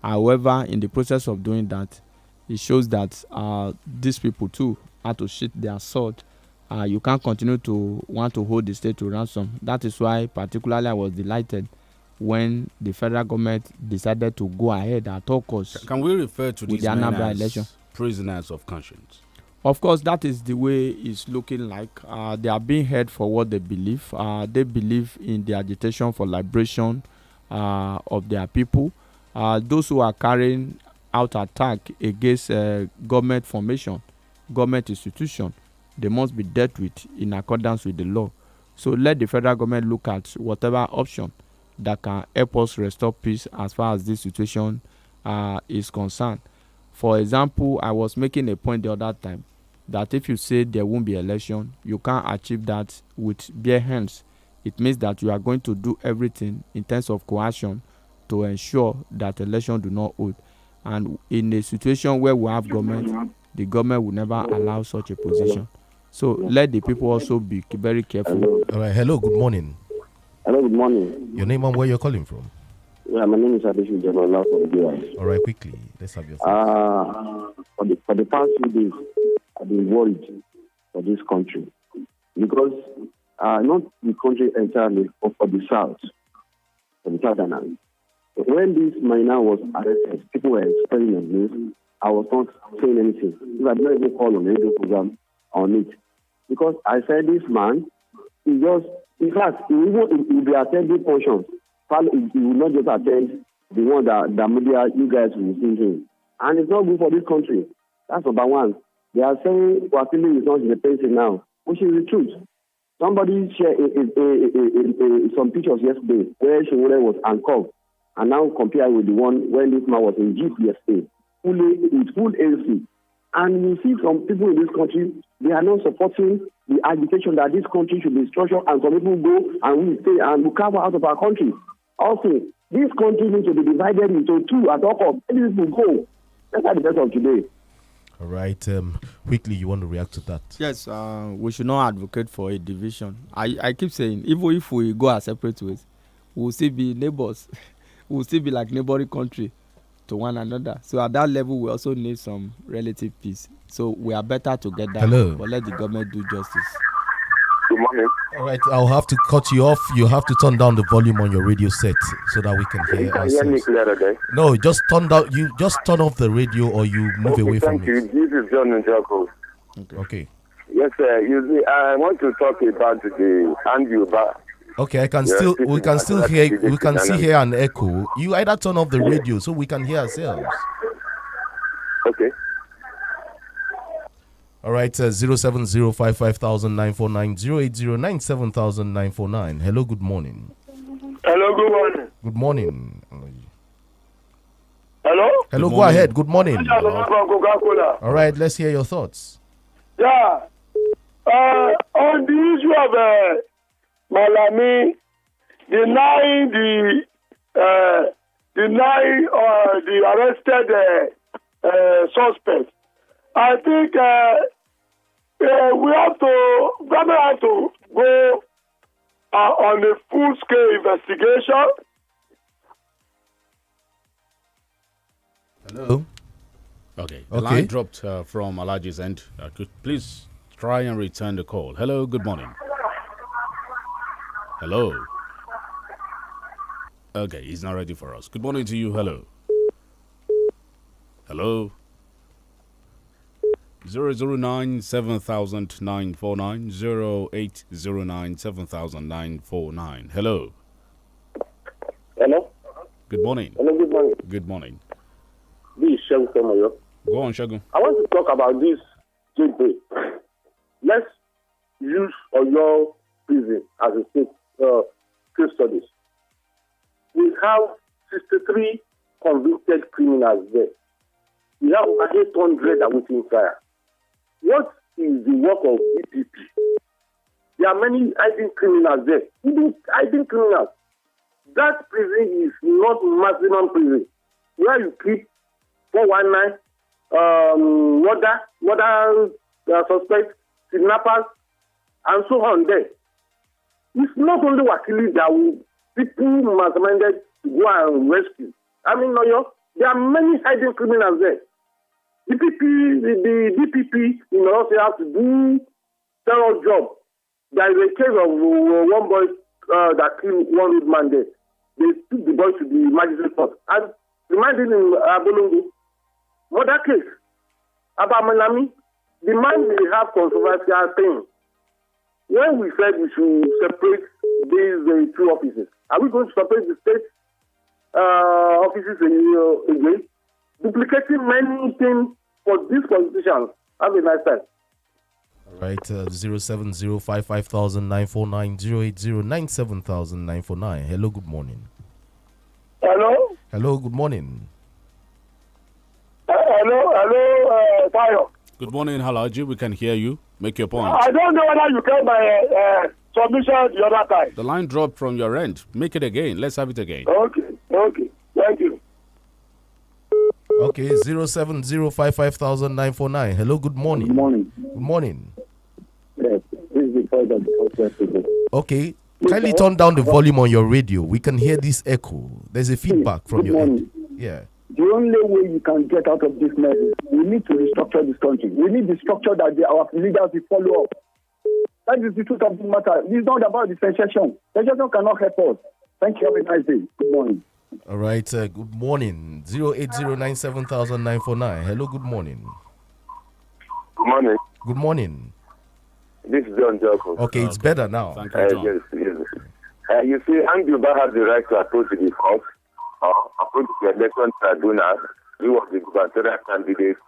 R: However, in the process of doing that, it shows that these people too have to sheath their sword. You can't continue to want to hold the state to ransom. That is why particularly I was delighted when the federal government decided to go ahead at all costs.
B: Can we refer to these men as election? Prisoners of conscience?
R: Of course, that is the way it's looking like. They are being held for what they believe. They believe in the agitation for liberation of their people. Those who are carrying out attack against government formation, government institution, they must be dealt with in accordance with the law. So let the federal government look at whatever option that can help us restore peace as far as this situation is concerned. For example, I was making a point the other time that if you say there won't be election, you can't achieve that with bare hands. It means that you are going to do everything in terms of coercion to ensure that election do not hold. And in a situation where we have government, the government will never allow such a position. So let the people also be very careful.
A: All right. Hello. Good morning.
L: Hello. Good morning.
A: Your name and where you're calling from?
L: Yeah, my name is Adeshu Janola from the
A: All right. Quickly, let's have your thoughts.
L: For the past few days, I've been worried for this country because not the country entirely, but for the South, for the Southerners. When this minor was arrested, people were explaining on this. I was not saying anything. I did not even call on the radio program on it. Because I said this man, he just, in fact, he will be attending functions. He will not just attend the one that media, you guys will be thinking. And it's not good for this country. That's number one. They are saying Wakili is not independent now, which is the truth. Somebody shared some pictures yesterday where Shimure was handcuffed and now compared with the one when this man was in Jeep yesterday, with full AC. And you see some people in this country, they are not supporting the agitation that this country should be structured, and some people go and we stay and we carve out of our country. Also, this country needs to be divided into two at all costs. Many people go. That's the best of today.
A: All right. Quickly, you want to react to that?
R: Yes, we should not advocate for a division. I keep saying, even if we go our separate ways, we'll still be neighbors. We'll still be like neighboring country to one another. So at that level, we also need some relative peace. So we are better together.
A: Hello.
R: But let the government do justice.
L: Good morning.
A: All right, I'll have to cut you off. You have to turn down the volume on your radio set so that we can hear ourselves.
L: Hear me clear today.
A: No, just turn off the radio or you move away from
L: it. Thank you. This is John Njako.
A: Okay.
L: Yes, sir. You see, I want to talk about the Anduba.
A: Okay, we can still hear an echo. You either turn off the radio so we can hear ourselves.
L: Okay.
A: All right, 070550949, 080970949. Hello, good morning.
L: Hello, good morning.
A: Good morning.
L: Hello?
A: Hello, go ahead. Good morning. All right, let's hear your thoughts.
L: Yeah. On the issue of Malami denying the arrested suspect, I think government have to go on a full-scale investigation.
A: Hello?
B: Okay. The line dropped from Alaji's end. Could please try and return the call. Hello, good morning. Hello. Okay, he's not ready for us. Good morning to you. Hello. Hello. 009-7000-949, 0809-7000-949. Hello.
L: Hello.
B: Good morning.
L: Hello, good morning.
B: Good morning.
L: This is Shagun Tomoyo.
B: Go on, Shagun.
L: I want to talk about this today. Let's use Oyo prison as a case studies. We have 63 convicted criminals there. We have over 800 awaiting trial. What is the work of DPP? There are many hiding criminals there. Even hiding criminals. That prison is not maximum prison. Where you keep 419, murder suspects, kidnappers, and so on there. It's not only Wakili that people masterminded to go and rescue. I mean, there are many hiding criminals there. The DPP, also have to do thorough job. There is a case of one boy that killed one old man there. they took the boy to the magistrate court. And reminding him, Abolongo, murder case, Abamalami, the man may have controversial things. When we said we should separate these two offices, are we going to separate the state offices again? Duplicating many things for these politicians. Have a nice time.
A: All right, 070550949, 080970949. Hello, good morning.
M: Hello?
A: Hello, good morning.
M: Hello, Tayo.
B: Good morning, Halaji. We can hear you. Make your point.
M: I don't know whether you get my submission the other time.
B: The line dropped from your end. Make it again. Let's have it again.
M: Okay. Thank you.
A: Okay, 070550949. Hello, good morning.
L: Good morning.
A: Good morning.
L: Yes, this is the point of the
A: Okay, kindly turn down the volume on your radio. We can hear this echo. There's a feedback from your end. Yeah.
L: The only way you can get out of this mess is we need to restructure this country. We need the structure that our leaders will follow up. That is the truth of the matter. This is not about the sensation. Sensation cannot help us. Thank you. Have a nice day. Good morning.
A: All right, good morning. 080970949. Hello, good morning.
N: Good morning.
A: Good morning.
N: This is John Joko.
A: Okay, it's better now.
B: Thank you, John.
N: Yes. You see, Anduba has the right to approach the court or approach the election tribunal. He was the gubernatorial candidate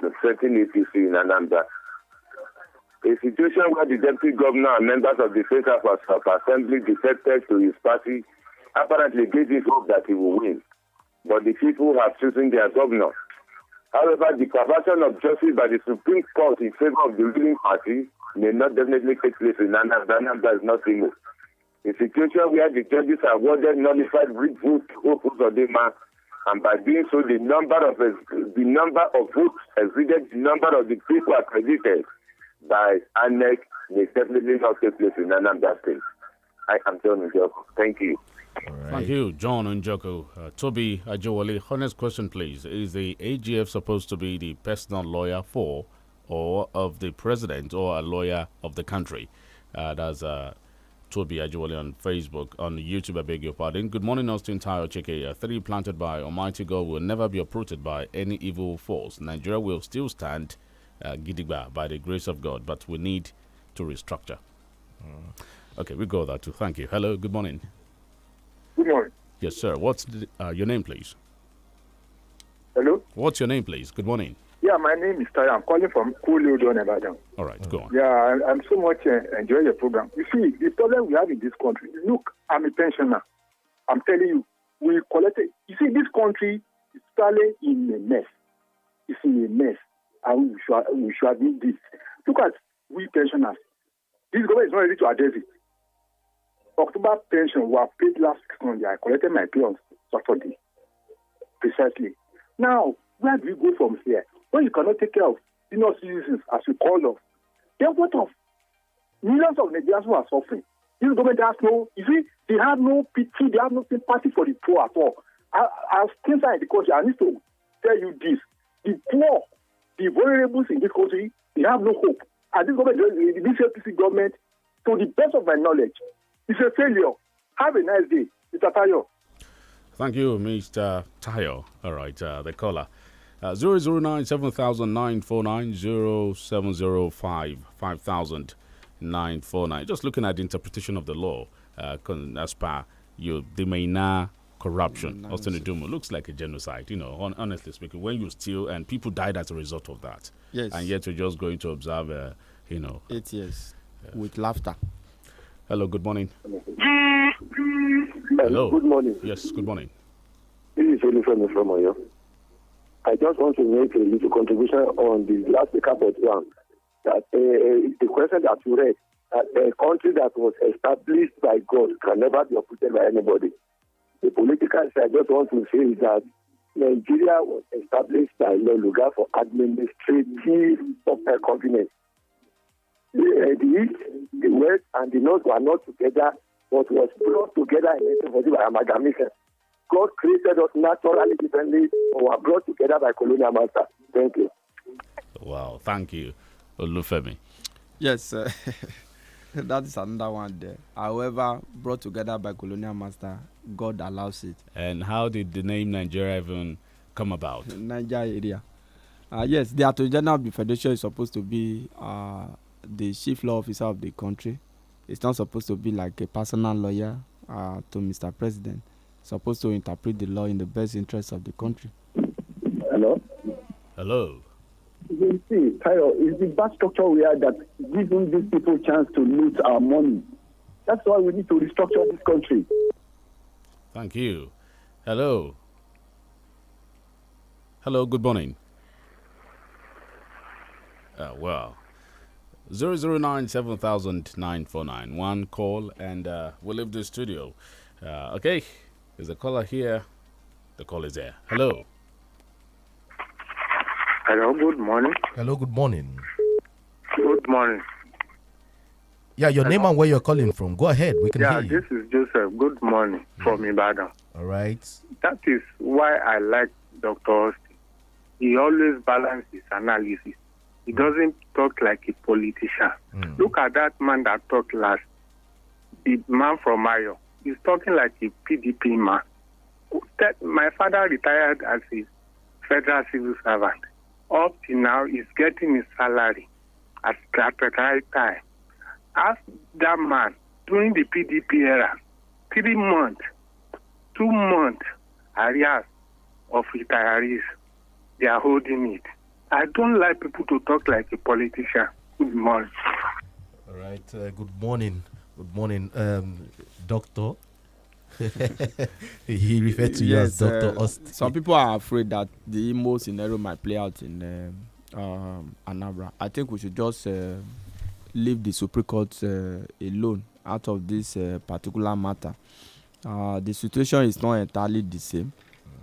N: to certain APC in Anambra. A situation where the deputy governor and members of the State House of Assembly defected to his party apparently gave him hope that he will win. But the people have chosen their governor. However, the perversion of justice by the Supreme Court in favor of the ruling party may not definitely take place in Anambra. Anambra is not removed. A situation where the judges are awarded nullified votes to Uzodema, and by doing so, the number of votes exceeded the number of the people accredited by ANEC may definitely not take place in Anambra State. I am John Njoko. Thank you.
B: Right. Thank you, John Njoko. Toby Ajowale, honest question, please. Is the AGF supposed to be the personal lawyer for or of the president or a lawyer of the country? That's Toby Ajowale on Facebook. On YouTube, I beg your pardon. Good morning, Austin Tayo Cheke. A tree planted by Almighty God will never be uprooted by any evil force. Nigeria will still stand gidigba by the grace of God, but we need to restructure. Okay, we go there too. Thank you. Hello, good morning.
M: Good morning.
B: Yes, sir. What's your name, please?
M: Hello?
B: What's your name, please? Good morning.
M: Yeah, my name is Tayo. I'm calling from Kuludon, Ibadan.
B: All right, go on.
M: Yeah, I'm so much enjoying your program. You see, the problem we have in this country, look, I'm a pensioner. I'm telling you, we collected. You see, this country is totally in a mess. It's in a mess. And we should do this. Look at we pensioners. This government is not ready to address it. October pension were paid last Sunday. I collected my pay on Saturday. Precisely. Now, where do we go from here? When you cannot take care of senior citizens, as we call them, then what of millions of Nigerians who are suffering? This government has no, you see, they have no pity, they have no sympathy for the poor at all. As things are in the country, I need to tell you this. The poor, the vulnerables in this country, they have no hope. And this government, this APC government, to the best of my knowledge, it's a failure. Have a nice day, Mr. Tayo.
B: Thank you, Mr. Tayo. All right, the caller. 009-7,949-0705-500949. Just looking at the interpretation of the law as per the Maina corruption. Austin Idumo looks like a genocide, honestly speaking, when you steal and people died as a result of that.
R: Yes.
B: And yet you're just going to observe,
R: 8 years with laughter.
B: Hello, good morning.
L: Hello. Good morning.
B: Yes, good morning.
L: This is Olufemi from Oyo. I just want to make a little contribution on the last speaker one. That the question that you read, that a country that was established by God can never be uprooted by anybody. The political side, I just want to say is that Nigeria was established by Loluga for administrative convenience. The East, the West, and the North were not together, but was brought together in 1940 by amalgamation. God created us naturally differently, but were brought together by colonial masters. Thank you.
B: Wow, thank you, Olufemi.
R: Yes, That is another one there. However, brought together by colonial master, God allows it.
B: And how did the name Nigeria even come about?
R: Nigeria. Yes, the Attorney General of the Federation is supposed to be the chief law officer of the country. It's not supposed to be like a personal lawyer to Mr. President. It's supposed to interpret the law in the best interest of the country.
L: Hello?
B: Hello.
L: You see, Tayo, it's the bad structure we are that giving these people chance to loot our money. That's why we need to restructure this country.
B: Thank you. Hello. Hello, good morning. Well, 009-7000-949. One call and we'll leave the studio. Okay, there's a caller here. The call is there. Hello.
H: Hello, good morning.
A: Hello, good morning.
H: Good morning.
A: Yeah, your name and where you're calling from. Go ahead, we can hear you.
H: This is Joseph. Good morning from Ibadan.
A: All right.
H: That is why I like Dr. Austin. He always balances his analysis. He doesn't talk like a politician. Look at that man that talked last. The man from Mayo. He's talking like a PDP man. My father retired as a federal civil servant. Up to now, he's getting his salary at the right time. Ask that man, during the PDP era, 3 months, 2 months arrears of retirees, they are holding it. I don't like people to talk like a politician. Good morning.
A: All right. Good morning. Good morning, Doctor. He referred to you as Dr. Austin.
R: Some people are afraid that the Imo scenario might play out in Anambra. I think we should just leave the Supreme Court alone out of this particular matter. The situation is not entirely the same.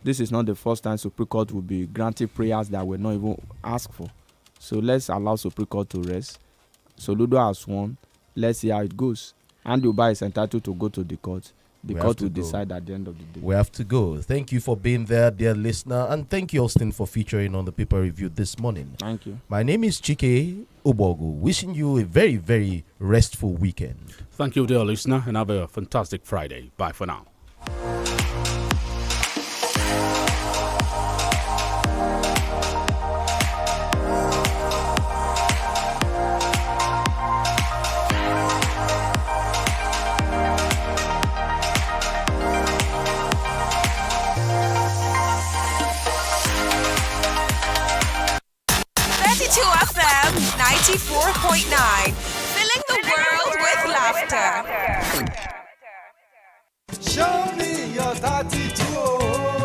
R: This is not the first time Supreme Court will be granting prayers that were not even asked for. So let's allow Supreme Court to rest. Soludo has won. Let's see how it goes. And Dubai is entitled to go to the court. The court will decide at the end of the day.
A: We have to go. Thank you for being there, dear listener. And thank you, Austin, for featuring on the paper review this morning.
R: Thank you.
A: My name is Chike Ubogu. Wishing you a very, very restful weekend.
B: Thank you, dear listener, and have a fantastic Friday. Bye for now.
Q: FM 94.9, filling the world with laughter.
J: Show me your 32.